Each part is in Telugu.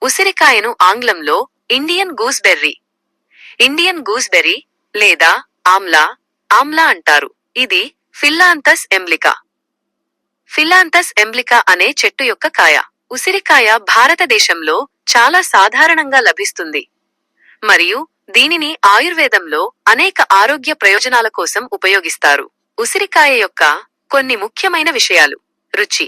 ఉసిరికాయను ఆంగ్లంలో ఇండియన్ గూస్బెర్రీ, ఇండియన్ గూస్బెర్రీ లేదా ఆమ్లా, ఆమ్లా అంటారు. ఇది ఫిల్లాంథస్ ఎంబ్లికా, ఫిల్లాంథస్ ఎంబ్లికా అనే చెట్టు యొక్క కాయ. ఉసిరికాయ భారతదేశంలో చాలా సాధారణంగా లభిస్తుంది మరియు దీనిని ఆయుర్వేదంలో అనేక ఆరోగ్య ప్రయోజనాల కోసం ఉపయోగిస్తారు. ఉసిరికాయ యొక్క కొన్ని ముఖ్యమైన విషయాలు. రుచి.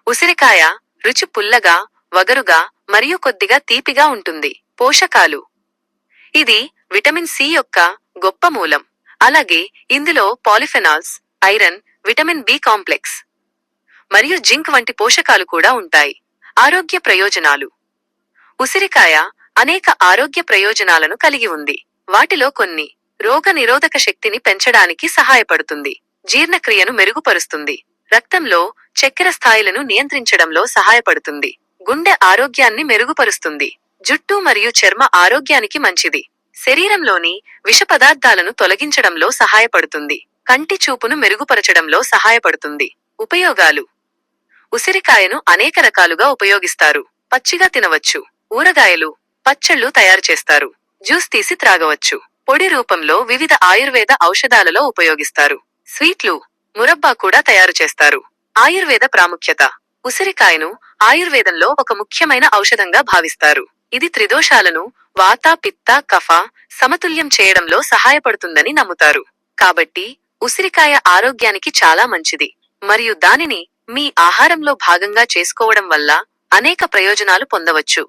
ఉసిరికాయ రుచి పుల్లగా, వగరుగా మరియు కొద్దిగా తీపిగా ఉంటుంది. పోషకాలు. ఇది విటమిన్ సి యొక్క గొప్ప మూలం. అలాగే ఇందులో polyphenols, iron, vitamin B complex మరియు జింక్ వంటి పోషకాలు కూడా ఉంటాయి. ఆరోగ్య ప్రయోజనాలు. ఉసిరికాయ అనేక ఆరోగ్య ప్రయోజనాలను కలిగి ఉంది. వాటిలో కొన్ని: రోగ నిరోధక శక్తిని పెంచడానికి సహాయపడుతుంది, జీర్ణక్రియను మెరుగుపరుస్తుంది, రక్తంలో చక్కెర స్థాయిలను నియంత్రించడంలో సహాయపడుతుంది, గుండె ఆరోగ్యాన్ని మెరుగుపరుస్తుంది, జుట్టు మరియు చర్మ ఆరోగ్యానికి మంచిది, శరీరంలోని విష పదార్థాలను తొలగించడంలో సహాయపడుతుంది, కంటి చూపును మెరుగుపరచడంలో సహాయపడుతుంది. ఉపయోగాలు. ఉసిరికాయను అనేక రకాలుగా ఉపయోగిస్తారు. పచ్చిగా తినవచ్చు, ఊరగాయలు, పచ్చళ్ళు తయారు చేస్తారు, జ్యూస్ తీసి త్రాగవచ్చు, పొడి రూపంలో వివిధ ఆయుర్వేద ఔషధాలలో ఉపయోగిస్తారు, స్వీట్లు, మురబ్బా కూడా తయారు చేస్తారు. ఆయుర్వేద ప్రాముఖ్యత. ఉసిరికాయను ఆయుర్వేదంలో ఒక ముఖ్యమైన ఔషధంగా భావిస్తారు. ఇది త్రిదోషాలను, వాత, పిత్త, కఫ సమతుల్యం చేయడంలో సహాయపడుతుందని నమ్ముతారు. కాబట్టి ఉసిరికాయ ఆరోగ్యానికి చాలా మంచిది మరియు దానిని మీ ఆహారంలో భాగంగా చేసుకోవడం వల్ల అనేక ప్రయోజనాలు పొందవచ్చు.